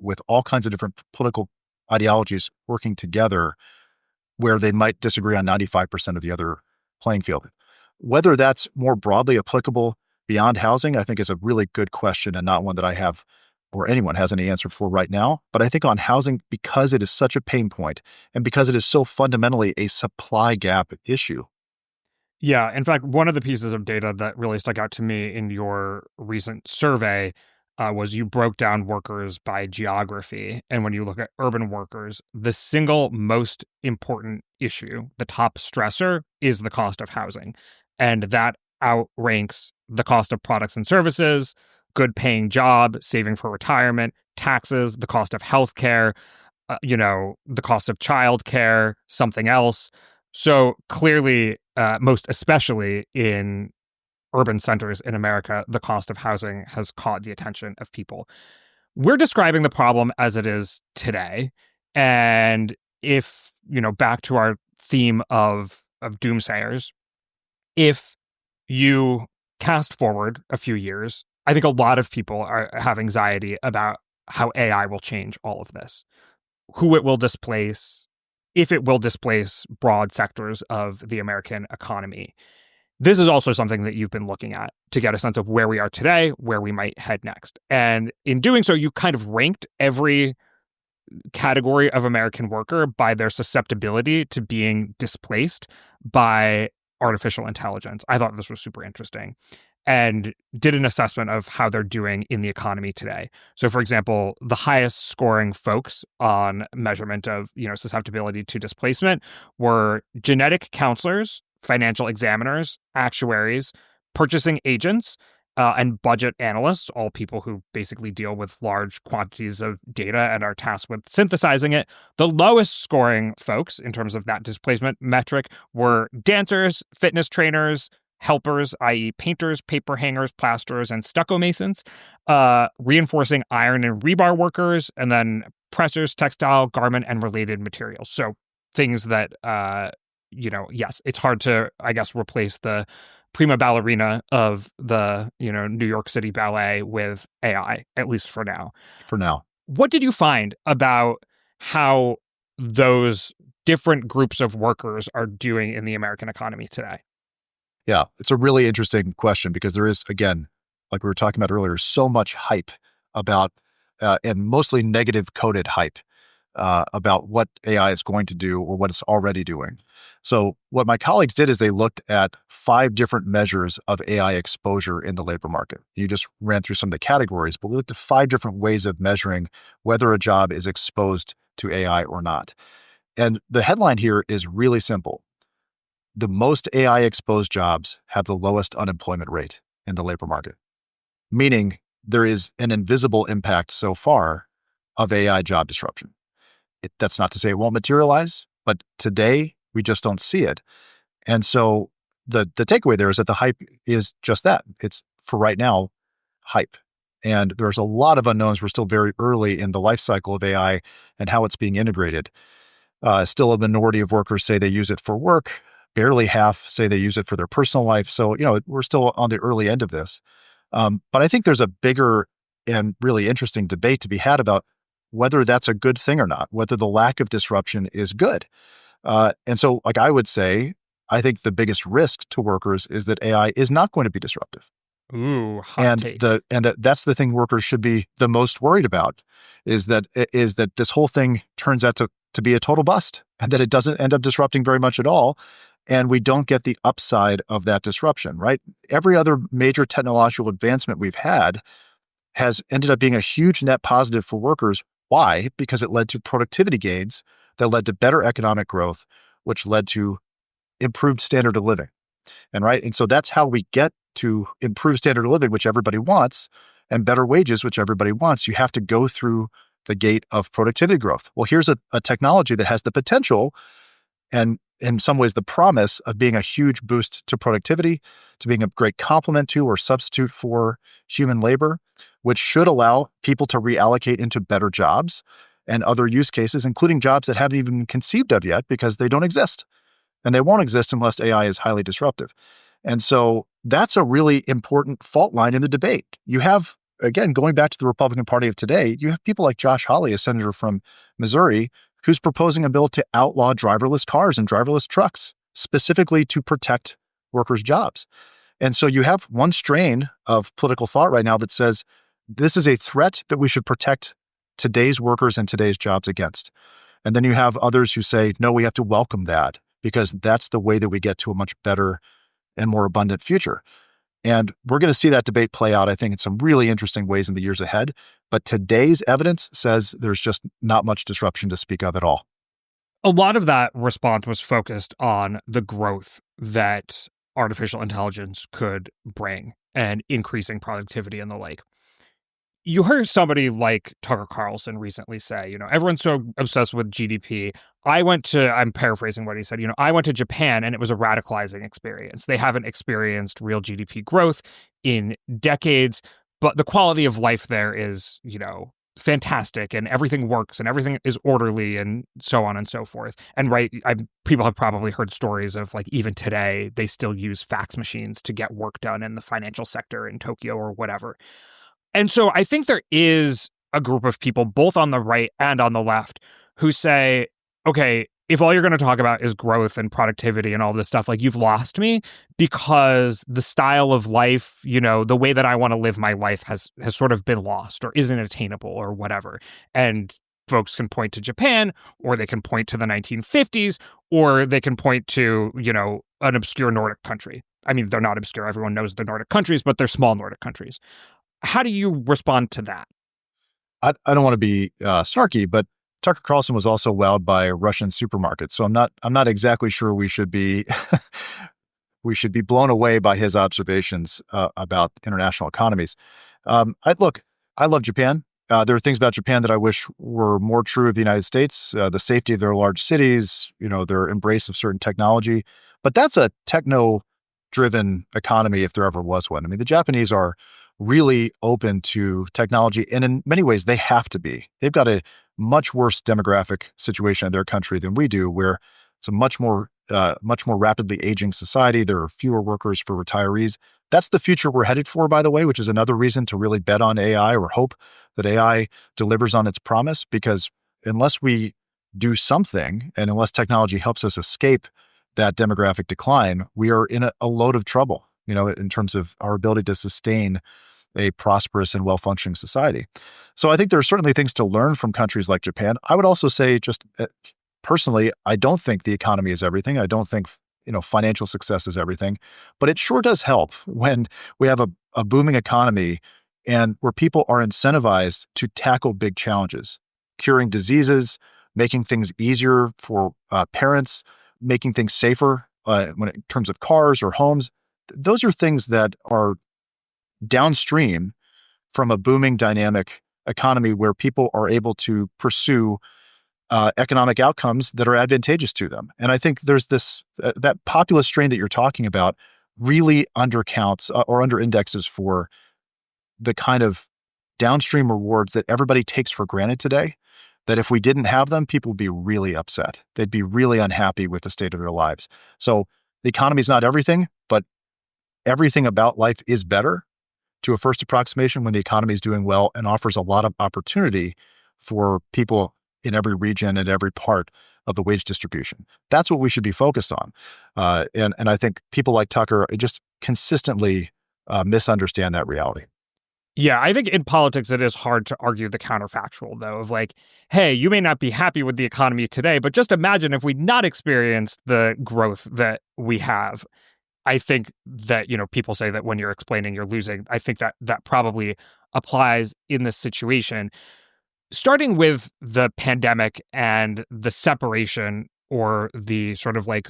with all kinds of different political ideologies working together where they might disagree on 95% of the other playing field. Whether that's more broadly applicable beyond housing, I think is a really good question and not one that I have or anyone has any answer for right now. But I think on housing, because it is such a pain point and because it is so fundamentally a supply gap issue. Yeah. In fact, one of the pieces of data that really stuck out to me in your recent survey was you broke down workers by geography. And when you look at urban workers, the single most important issue, the top stressor, is the cost of housing. And that outranks the cost of products and services, good paying job, saving for retirement, taxes, the cost of healthcare, the cost of childcare, something else. So clearly, most especially in urban centers in America, the cost of housing has caught the attention of people. We're describing the problem as it is today. And if, back to our theme of doomsayers, if you cast forward a few years, I think a lot of people have anxiety about how AI will change all of this, who it will displace, if it will displace broad sectors of the American economy. This is also something that you've been looking at to get a sense of where we are today, where we might head next. And in doing so, you kind of ranked every category of American worker by their susceptibility to being displaced by artificial intelligence. I thought this was super interesting and did an assessment of how they're doing in the economy today. So, for example, the highest scoring folks on measurement of, susceptibility to displacement were genetic counselors, financial examiners, actuaries, purchasing agents, and budget analysts, all people who basically deal with large quantities of data and are tasked with synthesizing it. The lowest scoring folks in terms of that displacement metric were dancers, fitness trainers, helpers, i.e. painters, paper hangers, plasterers, and stucco masons, reinforcing iron and rebar workers, and then pressers, textile, garment, and related materials. So things that, yes, it's hard to, I guess, replace the prima ballerina of the, New York City Ballet with AI, at least for now. For now. What did you find about how those different groups of workers are doing in the American economy today? Yeah, it's a really interesting question because there is, again, like we were talking about earlier, so much hype about, and mostly negative coded hype about what AI is going to do or what it's already doing. So what my colleagues did is they looked at 5 different measures of AI exposure in the labor market. You just ran through some of the categories, but we looked at 5 different ways of measuring whether a job is exposed to AI or not. And the headline here is really simple. The most AI exposed jobs have the lowest unemployment rate in the labor market, meaning there is an invisible impact so far of AI job disruption. That's not to say it won't materialize, but today we just don't see it. And so the takeaway there is that the hype is just that. It's, for right now, hype. And there's a lot of unknowns. We're still very early in the life cycle of AI and how it's being integrated. Still a minority of workers say they use it for work. Barely half say they use it for their personal life. So, we're still on the early end of this. But I think there's a bigger and really interesting debate to be had about whether that's a good thing or not, whether the lack of disruption is good. And so, like I would say, I think the biggest risk to workers is that AI is not going to be disruptive. Ooh, hot And take. that's the thing workers should be the most worried about is that this whole thing turns out to be a total bust and that it doesn't end up disrupting very much at all. And we don't get the upside of that disruption, right? Every other major technological advancement we've had has ended up being a huge net positive for workers. Why? Because it led to productivity gains that led to better economic growth, which led to improved standard of living. And so that's how we get to improved standard of living, which everybody wants, and better wages, which everybody wants. You have to go through the gate of productivity growth. Well, here's a technology that has the potential and in some ways the promise of being a huge boost to productivity, to being a great complement to or substitute for human labor, which should allow people to reallocate into better jobs and other use cases, including jobs that haven't even been conceived of yet because they don't exist. And they won't exist unless AI is highly disruptive. And so that's a really important fault line in the debate. You have, again, going back to the Republican Party of today, you have people like Josh Hawley, a senator from Missouri, who's proposing a bill to outlaw driverless cars and driverless trucks, specifically to protect workers' jobs. And so you have one strain of political thought right now that says this is a threat that we should protect today's workers and today's jobs against. And then you have others who say, no, we have to welcome that because that's the way that we get to a much better and more abundant future. And we're going to see that debate play out, I think, in some really interesting ways in the years ahead. But today's evidence says there's just not much disruption to speak of at all. A lot of that response was focused on the growth that artificial intelligence could bring and increasing productivity and the like. You heard somebody like Tucker Carlson recently say, everyone's so obsessed with GDP. I'm paraphrasing what he said, I went to Japan and it was a radicalizing experience. They haven't experienced real GDP growth in decades, but the quality of life there is, fantastic and everything works and everything is orderly and so on and so forth. And people have probably heard stories of like even today, they still use fax machines to get work done in the financial sector in Tokyo or whatever. And so I think there is a group of people, both on the right and on the left, who say, okay, if all you're going to talk about is growth and productivity and all this stuff, like you've lost me because the style of life, the way that I want to live my life has sort of been lost or isn't attainable or whatever. And folks can point to Japan, or they can point to the 1950s, or they can point to, an obscure Nordic country. I mean, they're not obscure. Everyone knows the Nordic countries, but they're small Nordic countries. How do you respond to that? I don't want to be snarky, but Tucker Carlson was also wowed by Russian supermarkets. So I'm not exactly sure we should be blown away by his observations about international economies. I love Japan. There are things about Japan that I wish were more true of the United States. The safety of their large cities, their embrace of certain technology. But that's a techno-driven economy if there ever was one. I mean, the Japanese are really open to technology, and in many ways, they have to be. They've got a much worse demographic situation in their country than we do, where it's a much more rapidly aging society. There are fewer workers for retirees. That's the future we're headed for, by the way, which is another reason to really bet on AI or hope that AI delivers on its promise, because unless we do something and unless technology helps us escape that demographic decline, we are in a load of trouble, in terms of our ability to sustain a prosperous and well-functioning society. So I think there are certainly things to learn from countries like Japan. I would also say, just personally, I don't think the economy is everything. I don't think financial success is everything, but it sure does help when we have a booming economy and where people are incentivized to tackle big challenges, curing diseases, making things easier for parents, making things safer in terms of cars or homes. Those are things that are downstream from a booming, dynamic economy where people are able to pursue economic outcomes that are advantageous to them. And I think there's this that populist strain that you're talking about really undercounts or underindexes for the kind of downstream rewards that everybody takes for granted today, that if we didn't have them, people would be really upset. They'd be really unhappy with the state of their lives. So the economy is not everything, but everything about life is better to a first approximation when the economy is doing well and offers a lot of opportunity for people in every region and every part of the wage distribution. That's what we should be focused on. And I think people like Tucker just consistently misunderstand that reality. Yeah, I think in politics, it is hard to argue the counterfactual, though, of like, hey, you may not be happy with the economy today, but just imagine if we'd not experienced the growth that we have. I think that, people say that when you're explaining, you're losing. I think that that probably applies in this situation. Starting with the pandemic and the separation or the sort of like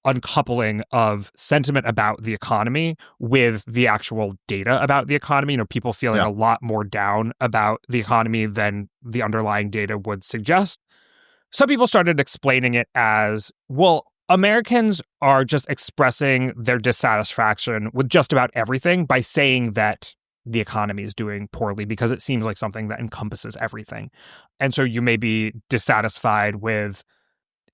uncoupling of sentiment about the economy with the actual data about the economy, people feeling a lot more down about the economy than the underlying data would suggest. Some people started explaining it as, well, Americans are just expressing their dissatisfaction with just about everything by saying that the economy is doing poorly because it seems like something that encompasses everything. And so you may be dissatisfied with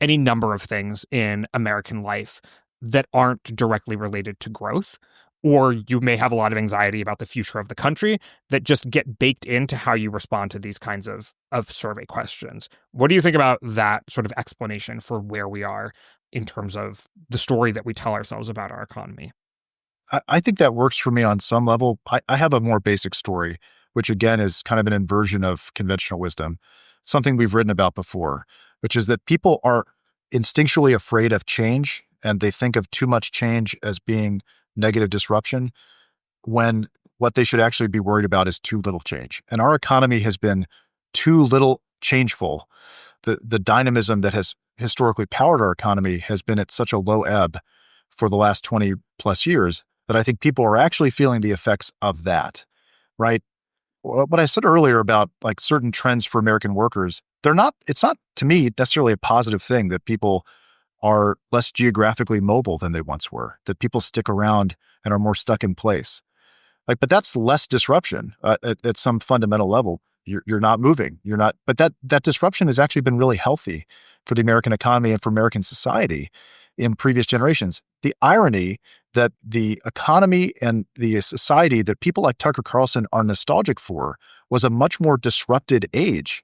any number of things in American life that aren't directly related to growth, or you may have a lot of anxiety about the future of the country that just get baked into how you respond to these kinds of survey questions. What do you think about that sort of explanation for where we are in terms of the story that we tell ourselves about our economy? I think that works for me on some level. I have a more basic story, which again is kind of an inversion of conventional wisdom, something we've written about before, which is that people are instinctually afraid of change and they think of too much change as being negative disruption when what they should actually be worried about is too little change. And our economy has been too little changeful. The dynamism that has historically powered our economy has been at such a low ebb for the last 20 plus years that I think people are actually feeling the effects of that, right? What I said earlier about like certain trends for American workers, it's not to me necessarily a positive thing that people are less geographically mobile than they once were, that people stick around and are more stuck in place. But that's less disruption at some fundamental level. You're not moving. But that disruption has actually been really healthy for the American economy and for American society in previous generations. The irony that the economy and the society that people like Tucker Carlson are nostalgic for was a much more disrupted age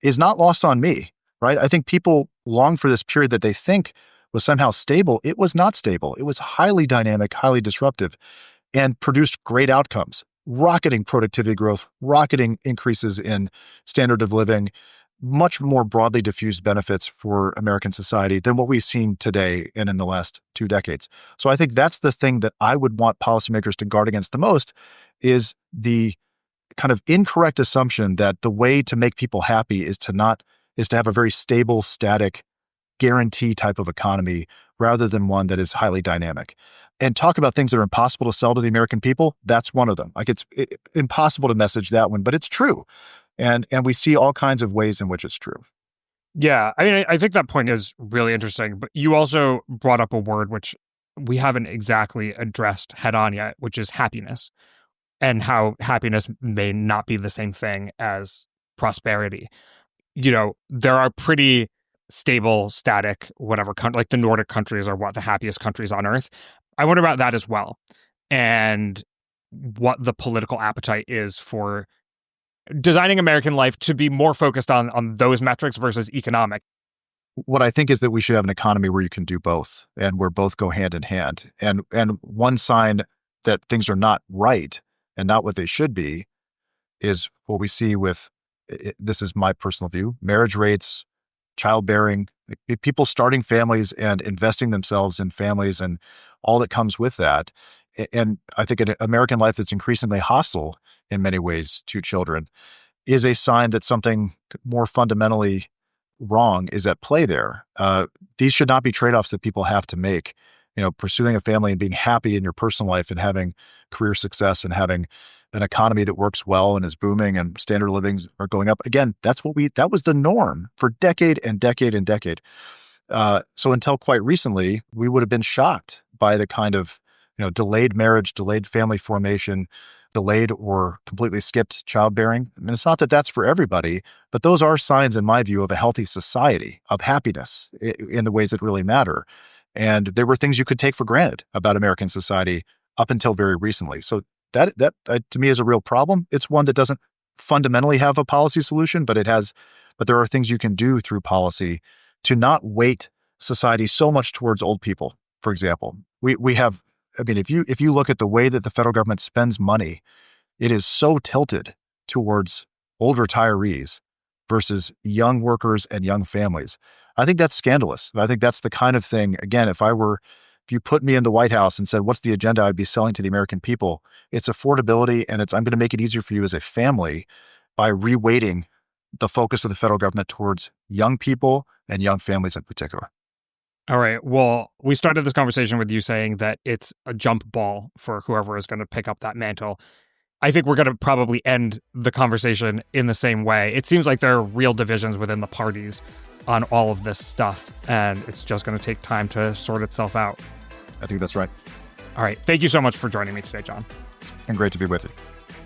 is not lost on me, right? I think people long for this period that they think was somehow stable. It was not stable. It was highly dynamic, highly disruptive, and produced great outcomes, rocketing productivity growth, rocketing increases in standard of living, much more broadly diffused benefits for American society than what we've seen today and in the last 2 decades. So I think that's the thing that I would want policymakers to guard against the most is the kind of incorrect assumption that the way to make people happy is to have a very stable, static, guarantee type of economy rather than one that is highly dynamic. And talk about things that are impossible to sell to the American people. That's one of them. It's impossible to message that one, but it's true. And we see all kinds of ways in which it's true. Yeah, I mean, I think that point is really interesting, but you also brought up a word which we haven't exactly addressed head on yet, which is happiness, and how happiness may not be the same thing as prosperity. There are pretty stable, static, whatever, like the Nordic countries are the happiest countries on earth. I wonder about that as well, and what the political appetite is for designing American life to be more focused on those metrics versus economic. What I think is that we should have an economy where you can do both and where both go hand in hand. And one sign that things are not right and not what they should be is what we see with, this is my personal view, marriage rates, childbearing, people starting families and investing themselves in families and all that comes with that. And I think an American life that's increasingly hostile in many ways to children is a sign that something more fundamentally wrong is at play there. These should not be trade-offs that people have to make. Pursuing a family and being happy in your personal life and having career success and having an economy that works well and is booming and standard of living are going up. Again, that was the norm for decade and decade and decade. So until quite recently, we would have been shocked by the kind of, delayed marriage, delayed family formation, delayed or completely skipped childbearing. I mean, it's not that that's for everybody, but those are signs, in my view, of a healthy society, of happiness in the ways that really matter. And there were things you could take for granted about American society up until very recently. So that to me is a real problem. It's one that doesn't fundamentally have a policy solution, but there are things you can do through policy to not weight society so much towards old people. For example, we have, if you look at the way that the federal government spends money, it is so tilted towards old retirees versus young workers and young families. I think that's scandalous. I think that's the kind of thing, again, if you put me in the White House and said, what's the agenda I'd be selling to the American people? It's affordability, and I'm going to make it easier for you as a family by reweighting the focus of the federal government towards young people and young families in particular. All right. Well, we started this conversation with you saying that it's a jump ball for whoever is going to pick up that mantle. I think we're going to probably end the conversation in the same way. It seems like there are real divisions within the parties on all of this stuff, and it's just going to take time to sort itself out. I think that's right. All right. Thank you so much for joining me today, John. And great to be with you.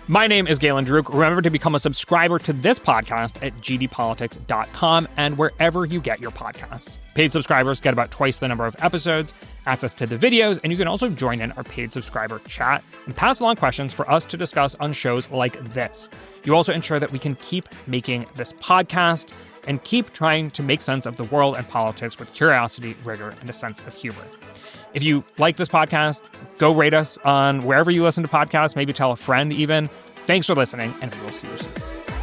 My name is Galen Druk. Remember to become a subscriber to this podcast at gdpolitics.com and wherever you get your podcasts. Paid subscribers get about twice the number of episodes, access to the videos, and you can also join in our paid subscriber chat and pass along questions for us to discuss on shows like this. You also ensure that we can keep making this podcast and keep trying to make sense of the world and politics with curiosity, rigor, and a sense of humor. If you like this podcast, go rate us on wherever you listen to podcasts, maybe tell a friend even. Thanks for listening, and we will see you soon.